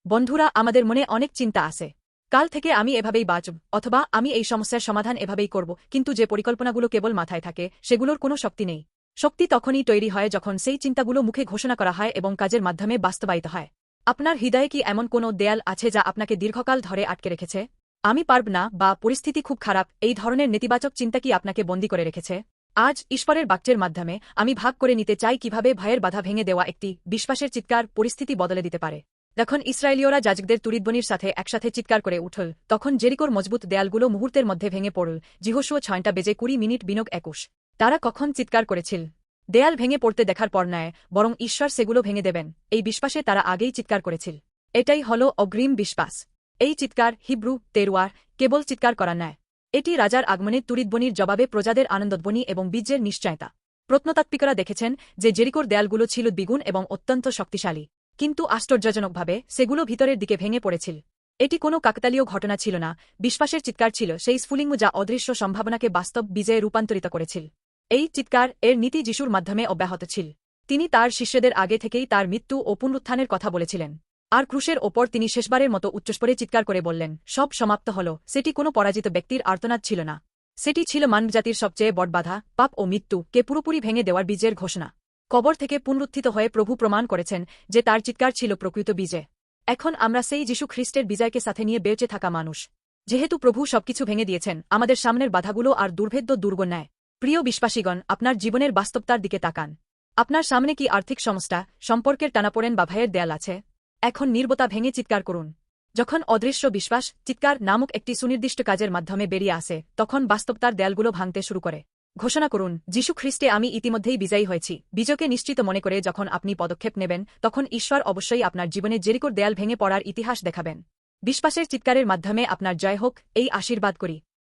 বন্ধুরা, আমাদের মনে অনেক চিন্তা আছে। কাল থেকে আমি এভাবেই বাঁচব, অথবা আমি এই সমস্যার সমাধান এভাবেই করব, কিন্তু যে পরিকল্পনাগুলো কেবল মাথায় থাকে সেগুলোর কোনো শক্তি নেই। শক্তি তখনই তৈরি হয় যখন সেই চিন্তাগুলো মুখে ঘোষণা করা হয় এবং কাজের মাধ্যমে বাস্তবায়িত হয়। আপনার হৃদয়ে কি এমন কোনো দেয়াল আছে যা আপনাকে দীর্ঘকাল ধরে আটকে রেখেছে? আমি পারব না, বা পরিস্থিতি খুব খারাপ, এই ধরনের নেতিবাচক চিন্তা কি আপনাকে বন্দী করে রেখেছে? আজ ঈশ্বরের বাক্যের মাধ্যমে আমি ভাগ করে নিতে চাই কিভাবে ভয়ের বাধা ভেঙে দেওয়া একটি বিশ্বাসের চিৎকার পরিস্থিতি বদলে দিতে পারে। যখন ইসরায়েলীয়রা যাজকদের তুরিদবনির সাথে একসাথে চিৎকার করে উঠল, তখন জেরিকোর মজবুত দেয়ালগুলো মুহূর্তের মধ্যে ভেঙে পড়ল। যিহোশুয়া 6:20 তারা কখন চিৎকার করেছিল? দেয়াল ভেঙে পড়তে দেখার পর নয়, বরং ঈশ্বর সেগুলো ভেঙে দেবেন এই বিশ্বাসে তারা আগেই চিৎকার করেছিল। এটাই হল অগ্রিম বিশ্বাস। এই চিৎকার, হিব্রু তেরুয়ার, কেবল চিৎকার করা নয়। এটি রাজার আগমনের তুরিদবনির জবাবে প্রজাদের আনন্দধ্বনি এবং বীর্যের নিশ্চয়তা। প্রত্নতাত্ত্বিকরা দেখেছেন যে জেরিকোর দেয়ালগুলো ছিল দ্বিগুণ এবং অত্যন্ত শক্তিশালী, কিন্তু আশ্চর্যজনকভাবে সেগুলো ভিতরের দিকে ভেঙে পড়েছিল। এটি কোনো কাকতালীয় ঘটনা ছিল না, বিশ্বাসের চিৎকার ছিল সেই স্ফুলিঙ্গ যা অদৃশ্য সম্ভাবনাকে বাস্তব বিজয়ে রূপান্তরিত করেছিল। এই চিৎকার এর নীতি যিশুর মাধ্যমে অব্যাহত ছিল। তিনি তার শিষ্যদের আগে থেকেই তার মৃত্যু ও পুনরুত্থানের কথা বলেছিলেন। আর ক্রুশের ওপর তিনি শেষবারের মতো উচ্চস্বরে চিৎকার করে বললেন, সব সমাপ্ত হল। সেটি কোনো পরাজিত ব্যক্তির আর্তনাদ ছিল না। সেটি ছিল মানবজাতির সবচেয়ে বড় বাধা, পাপ ও মৃত্যুকে পুরোপুরি ভেঙে দেওয়ার বীজের ঘোষণা। কবর থেকে পুনরুত্থিত হয়ে প্রভু প্রমাণ করেছেন যে তার চিৎকার ছিল প্রকৃত বিজয়। এখন আমরা সেই যীশু খ্রিস্টের বিজয়কে সাথে নিয়ে বেঁচে থাকা মানুষ। যেহেতু প্রভু সবকিছু ভেঙে দিয়েছেন, আমাদের সামনের বাধাগুলো আর দুর্ভেদ্য দুর্গ নেয়। প্রিয় বিশ্বাসীগণ, আপনার জীবনের বাস্তবতার দিকে তাকান। আপনার সামনে কি আর্থিক সমস্যা, সম্পর্কের টানাপোড়েন বা ভয়ের দেয়াল আছে? এখন নীরবতা ভেঙে চিৎকার করুন। যখন অদৃশ্য বিশ্বাস চিৎকার নামক একটি সুনির্দিষ্ট কাজের মাধ্যমে বেরিয়ে আসে, তখন বাস্তবতার দেয়ালগুলো ভাঙতে শুরু করে। ঘোষণা করুন, যীশু খ্রিস্টে আমি ইতিমধ্যেই বিজয়ী হয়েছি। বিজয়কে নিশ্চিত মনে করে যখন আপনি পদক্ষেপ নেবেন, তখন ঈশ্বর অবশ্যই আপনার জীবনে জেরিকোর দেয়াল ভেঙে পড়ার ইতিহাস দেখাবেন। বিশ্বাসের চিৎকারের মাধ্যমে আপনার জয় হোক, এই আশীর্বাদ করি।